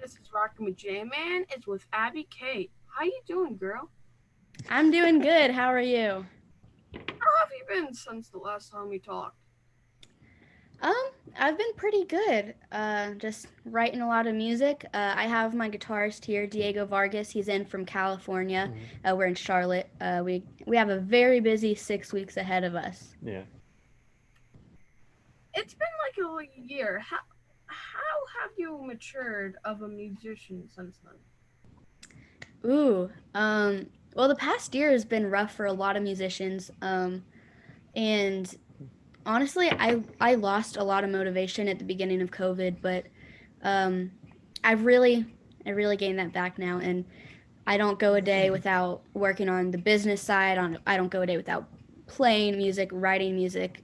This is Rockin' with J-Man. It's with Abby Kate. How you doing, girl? I'm doing good. How are you? How have you been since the last time we talked? Um, I've been pretty good. Just writing a lot of music. I have my guitarist here, Diego Vargas. He's in from California. Mhm. We're in Charlotte. We have a very busy 6 weeks ahead of us. Yeah. It's been like a year. How have you matured of a musician since then? Ooh. Well, the past year has been rough for a lot of musicians. And honestly, I lost a lot of motivation at the beginning of COVID, but um, I've really I really gained that back now, and I don't go a day without working on the business side. I don't go a day without playing music, writing music.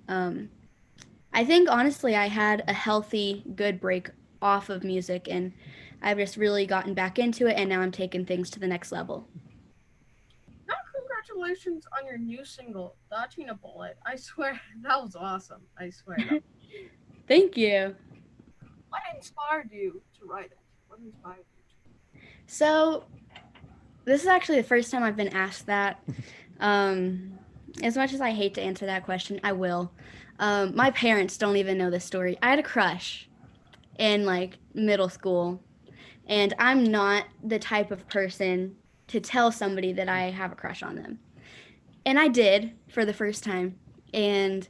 I think honestly, I had a healthy, good break off of music, and I've just really gotten back into it, and now I'm taking things to the next level. Now, congratulations on your new single, "Dodging a Bullet." I swear that was awesome. I swear that. Thank you. What inspired you to write it? What inspired you to? So this is actually the first time I've been asked that. Um, as much as I hate to answer that question, I will. My parents don't even know this story. I had a crush in like middle school, and I'm not the type of person to tell somebody that I have a crush on them. And I did for the first time. And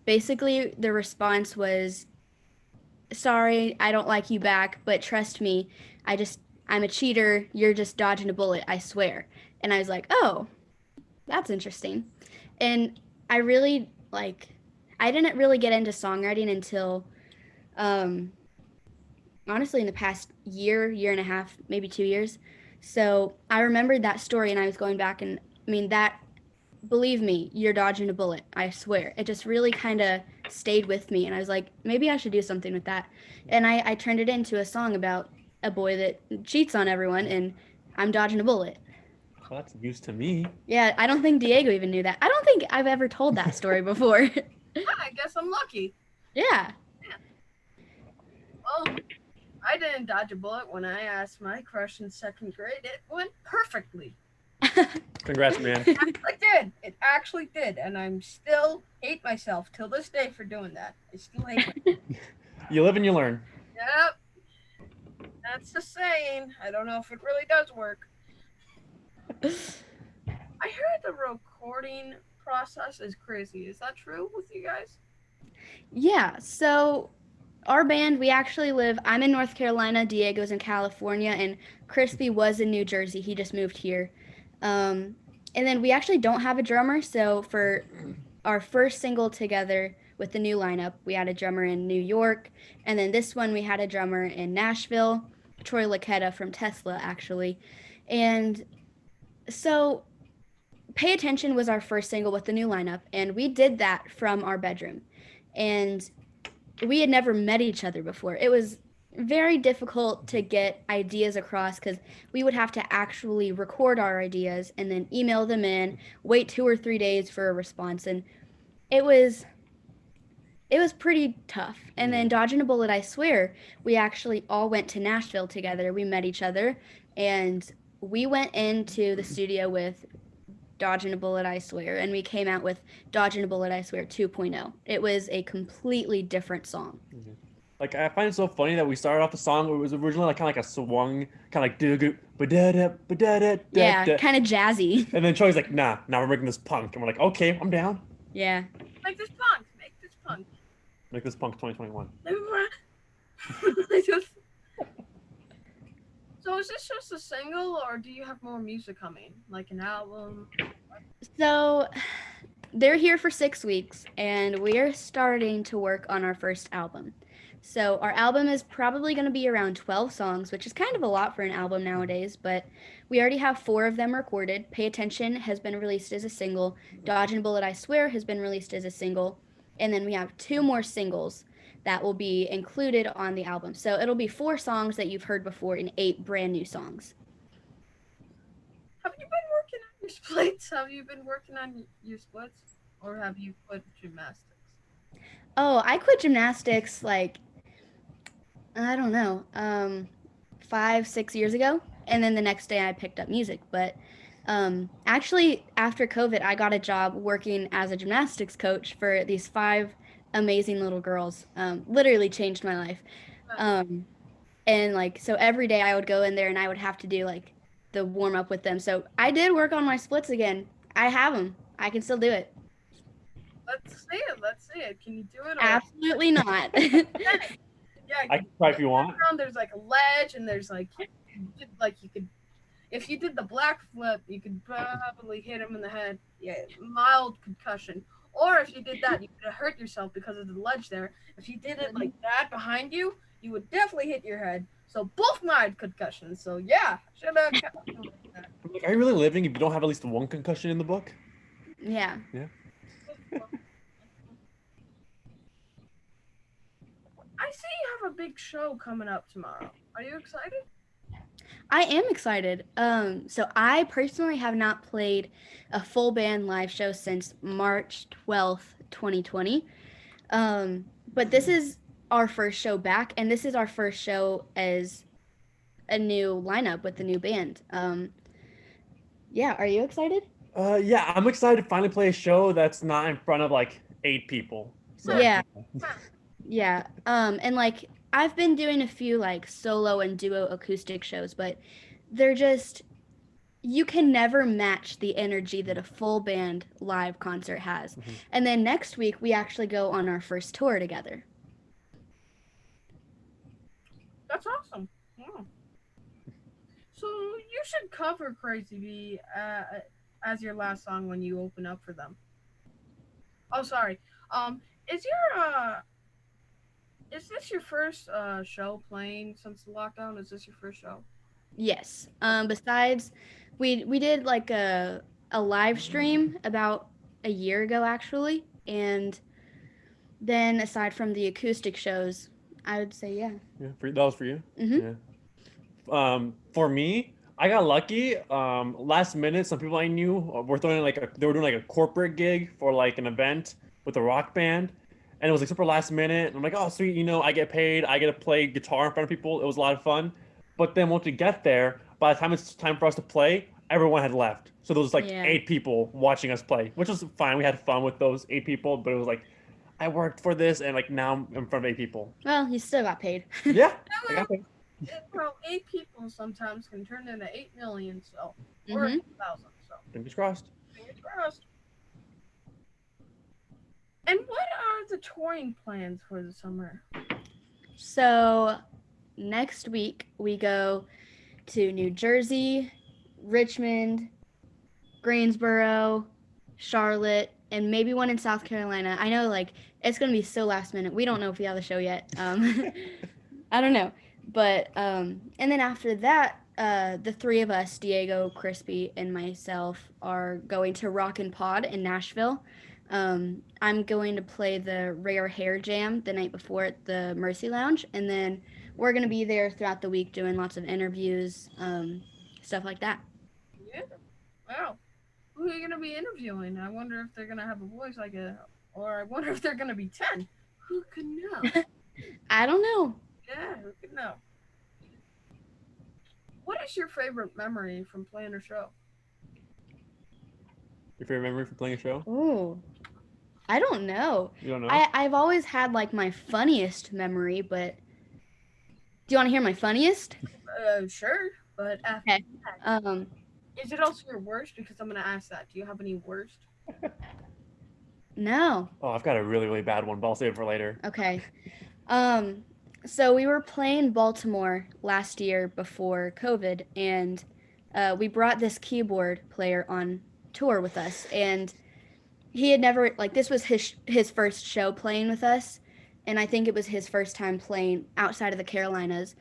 basically, the response was, sorry, I don't like you back, but trust me, I'm a cheater. You're just dodging a bullet, I swear. And I was like, oh, that's interesting. And I really, I didn't really get into songwriting until, um, honestly, in the past year, year and a half, maybe 2 years. So I remembered that story and I was going back and, I mean, that, believe me, you're dodging a bullet. I swear. It just really kind of stayed with me. And I was like, maybe I should do something with that. And I turned it into a song about a boy that cheats on everyone and I'm dodging a bullet. Well, that's news to me. Yeah, I don't think Diego even knew that. I don't think I've ever told that story before. I guess I'm lucky. Yeah. Yeah. Well, I didn't dodge a bullet when I asked my crush in second grade. It went perfectly. Congrats, man. I did. It actually did, and I'm still hate myself till this day for doing that. I still hate myself. You live and you learn. Yep, that's the saying. I don't know if it really does work. I heard the recording process is crazy. Is that true with you guys? Yeah, so our band, we actually live, I'm in North Carolina, Diego's in California, and Crispy was in New Jersey. He just moved here. Um, and then we actually don't have a drummer, so for our first single together with the new lineup, we had a drummer in New York, and then this one we had a drummer in Nashville, Troy Laketta from Tesla, actually. And so Pay Attention was our first single with the new lineup, and we did that from our bedroom. And we had never met each other before. It was very difficult to get ideas across because we would have to actually record our ideas and then email them in, wait 2 or 3 days for a response, and it was it was pretty tough. And Yeah. then Dodging a Bullet, I swear, we actually all went to Nashville together. We met each other, and we went into the studio with Dodging a Bullet, I swear, and we came out with Dodging a Bullet, I swear 2.0. It was a completely different song. Mhm. Like I find it so funny that we started off the song. It was originally like kind of like a swung, kind of like do do ba da da ba da da da Yeah, da, kind of jazzy. and then Troy's like, "Nah, now we're making this punk," and we're like, "Okay, I'm down. Yeah. Make this punk. Make this punk. Make this punk 2021." So is this just a single, or do you have more music coming, like an album? So they're here for 6 weeks, and we are starting to work on our first album. So our album is probably going to be around 12 songs, which is kind of a lot for an album nowadays, but we already have 4 of them recorded. Pay Attention has been released as a single, Dodge and Bullet I Swear has been released as a single, and then we have 2 more singles that will be included on the album. So it'll be 4 songs that you've heard before and 8 brand new songs. Have you been working on your splits? Have you been working on your splits, or have you quit gymnastics? Oh, I quit gymnastics like I don't know. 5, 6 years ago, and then the next day I picked up music. But actually, after COVID, I got a job working as a gymnastics coach for these 5 amazing little girls. Literally changed my life. Um, and like, so every day I would go in there and I would have to do like the warm up with them. So I did work on my splits again. I have them. I can still do it. Let's see it. Let's see it. Can you do it? Or Absolutely not. yeah, I can try if you want. there's like a ledge, and there's like you could. If you did the black flip, you could probably hit him in the head. Yeah, mild concussion. Or if you did that, you could have hurt yourself because of the ledge there. If you did it like that behind you, you would definitely hit your head. So both mild concussions. So yeah, should have. Like, are you really living if you don't have at least one concussion in the book? Yeah. I see you have a big show coming up tomorrow. Are you excited? I am excited. So I personally have not played a full band live show since March 12th, 2020. But this is our first show back, and this is our first show as a new lineup with the new band. Yeah, are you excited? Yeah, I'm excited to finally play a show that's not in front of like 8 people. So, Yeah. Yeah. And like I've been doing a few like solo and duo acoustic shows, but they're just you can never match the energy that a full band live concert has. Mhm. And then next week we actually go on our first tour together. That's awesome. Yeah. So you should cover Crazy Bee as your last song when you open up for them. Oh, sorry. Is this your first show playing since the lockdown? Is this your first show? Yes. Besides we did like a live stream about a year ago actually, and then aside from the acoustic shows, I would say yeah. Yeah, that was for you. Mhm. Yeah. For me, I got lucky. Last minute, some people I knew were throwing they were doing like a corporate gig for like an event with a rock band, and it was like super last minute. And I'm like, oh sweet, I get paid. I get to play guitar in front of people. It was a lot of fun. But then once we get there, by the time it's time for us to play, everyone had left. So there was like Yeah. 8 people watching us play, which was fine. We had fun with those 8 people, but it was like, I worked for this, and like now I'm in front of 8 people. Well, you still got paid. Yeah, I got paid. Well, 8 people sometimes can turn into 8 million, so or Mhm. 1,000. So Fingers crossed. fingers crossed. And what are the touring plans for the summer? So next week we go to New Jersey, Richmond, Greensboro, Charlotte, and maybe one in South Carolina. I know like it's gonna be so last minute. We don't know if we have the show yet. I don't know. But and then after that, the 3 of us, Diego, Crispy, and myself, are going to Rock and Pod in Nashville. I'm going to play the Rare Hair Jam the night before at the Mercy Lounge, and then we're going to be there throughout the week doing lots of interviews, stuff like that. Yeah. Wow. Who are you gonna be interviewing? I wonder if they're gonna have a voice or I wonder if they're gonna be 10. Who could know? I don't know. Yeah, who could know? What is your favorite memory from playing a show? Your favorite memory from playing a show? Ooh, I don't know. You don't know? I've always had like my funniest memory, but do you want to hear my funniest? Sure, but after Okay. that, is it also your worst? Because I'm gonna ask that. Do you have any worst? No. Oh, I've got a really, really bad one, but I'll save it for later. Okay. So we were playing Baltimore last year before COVID, and we brought this keyboard player on tour with us, and he had never like this was his first show playing with us, and I think it was his first time playing outside of the Carolinas,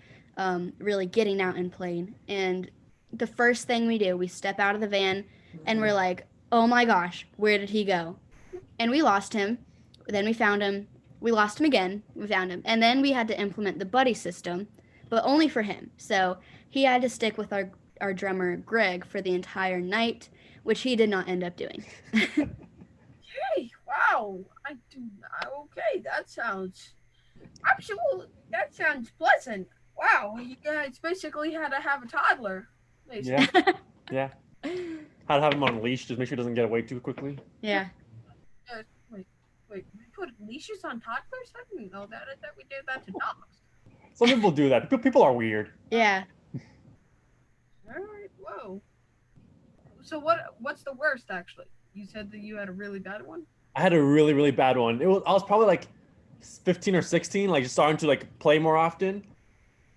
really getting out and playing. And the first thing we do, we step out of the van, and we're like, "Oh my gosh, where did he go?" And we lost him. Then we found him. We lost him again. We found him. And then we had to implement the buddy system, but only for him. So he had to stick with our drummer, Greg, for the entire night, which he did not end up doing. Hey, wow! I do. Okay, that sounds pleasant. Wow, you guys basically had to have a toddler. Basically. Yeah. Yeah. How to have him on a leash, just make sure he doesn't get away too quickly. Yeah. Wait, we put leashes on toddlers? I didn't know that. I thought we did that to dogs. Some people do that. People are weird. Yeah. All right. Whoa. So what's the worst actually? You said that you had a really bad one. I had a really, really bad one. I was probably like 15 or 16, like just starting to like play more often.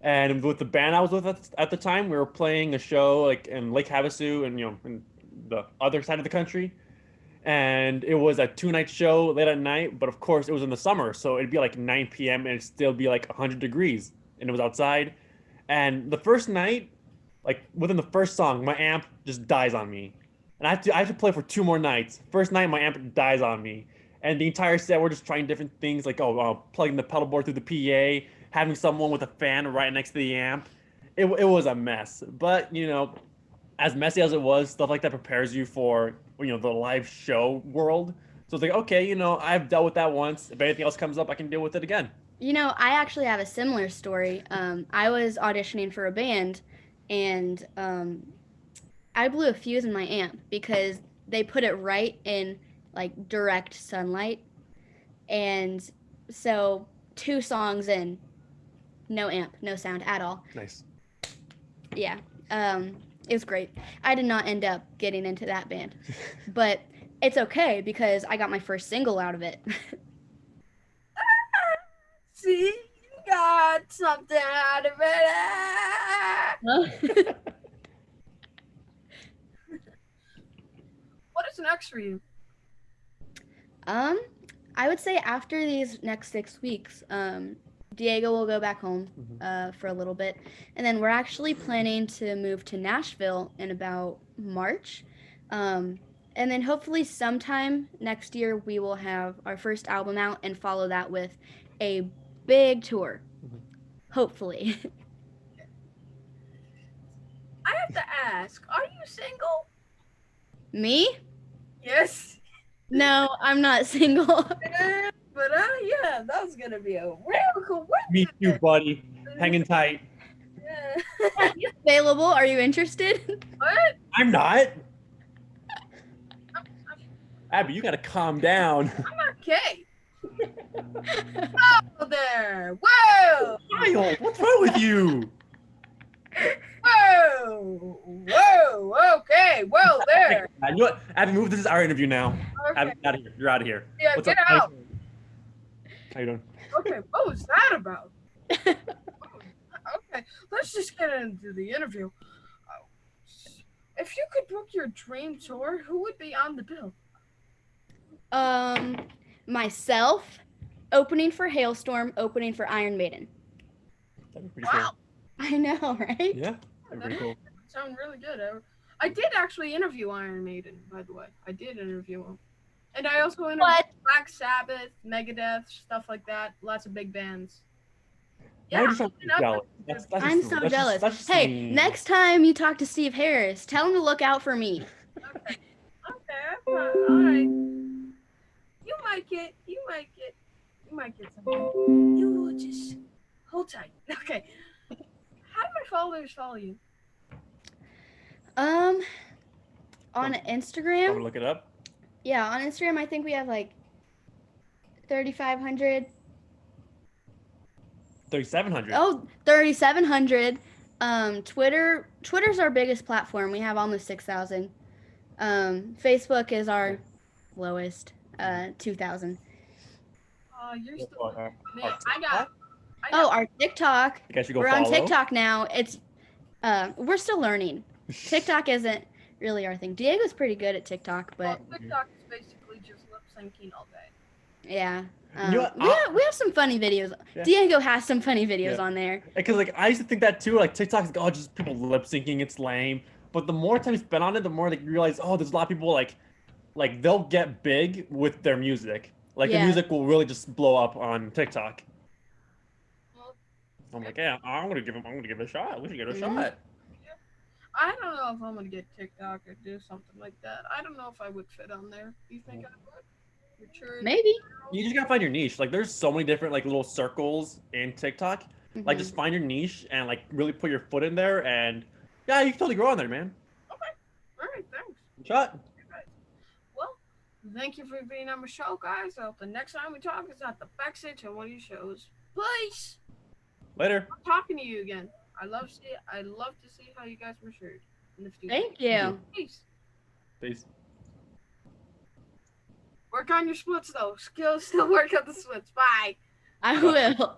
And with the band I was with at the time, we were playing a show like in Lake Havasu and in the other side of the country. And it was a 2-night show late at night, but of course it was in the summer, so it'd be like 9 p.m. and it'd still be like 100 degrees, and it was outside. And the first night, like within the first song, my amp just dies on me, and I have to play for 2 more nights. First night, my amp dies on me, and the entire set we're just trying different things, like plugging the pedal board through the PA, having someone with a fan right next to the amp. It was a mess, but as messy as it was, stuff like that prepares you for the live show world. So it's like, okay, I've dealt with that once. If anything else comes up, I can deal with it again. I actually have a similar story. I was auditioning for a band, and I blew a fuse in my amp because they put it right in like direct sunlight, and so 2 songs in, no amp, no sound at all. Nice. Yeah. It was great. I did not end up getting into that band, but it's okay because I got my first single out of it. See, you got something out of it. What is next for you? I would say after these next 6 weeks, Diego will go back home for a little bit, and then we're actually planning to move to Nashville in about March, and then hopefully sometime next year we will have our first album out and follow that with a big tour, hopefully. I have to ask, are you single? Me? Yes. No, I'm not single. But yeah, that was gonna be a real cool one. Me too, buddy. Hanging tight. Yeah. Available? Are you interested? What? I'm not. Abby, you gotta calm down. I'm okay. Oh, there. Whoa. Kyle, what's wrong with you? Whoa. Whoa. Okay. Whoa, there. You know what? Abby, move. This is our interview now. Okay. Abby, out of here. You're out of here. Yeah, What's get up? out. How you doing? Okay, what was that about? Okay, let's just get into the interview. If you could book your dream tour, who would be on the bill? Myself, opening for Hailstorm, opening for Iron Maiden. That'd be pretty Wow. I know, right? cool. Yeah, that'd be pretty cool. Sound really good. I did actually interview Iron Maiden, by the way. I did interview him. And I also interviewed What? Black Sabbath, Megadeth, stuff like that. Lots of big bands. Now Yeah, you're just jealous. That's I'm just- so that's jealous. Just Hey, mean. next time you talk to Steve Harris, tell him to look out for me. Okay, all right. You might get something. You just hold tight. Okay. How do my followers follow you? On I'm gonna Instagram, look it up. yeah, on Instagram, I think we have like 3,500. 3,700. Oh, 3,700. Twitter's our biggest platform. We have almost 6,000. Facebook is our lowest, 2,000. You're still. Our Man, I TikTok? got. Oh, our TikTok. You guys should go We're follow. on TikTok now. It's we're still learning. TikTok isn't really our thing. Diego's pretty good at TikTok, but TikTok is basically just lip syncing all day. yeah. You know what? We have some funny videos. Yeah. Diego has some funny videos Yeah. on there. Because like I used to think that too. Like TikTok's like, oh, just people lip syncing. It's lame. But the more time you spend on it, the more like you realize, oh, there's a lot of people like they'll get big with their music. Like Yeah. the music will really just blow up on TikTok. Well, I'm like, yeah, I'm gonna give it a shot. We should give it a Mhm. shot. I don't know if I'm gonna get TikTok or do something like that. I don't know if I would fit on there. You think I would? You're sure? Maybe. You just gotta find your niche. Like there's so many different like little circles in TikTok. Like, just find your niche and like really put your foot in there, and yeah, you can totally grow on there, man. All right, thanks. Shot. Well, thank you for being on my show, guys. I hope the next time we talk is at the backstage on one of your shows. Peace. Later. I'm talking to you again. I love to see how you guys matured in the future. Thank you. Peace. Peace. Work on your splits though. Still work on the splits. Bye. I will.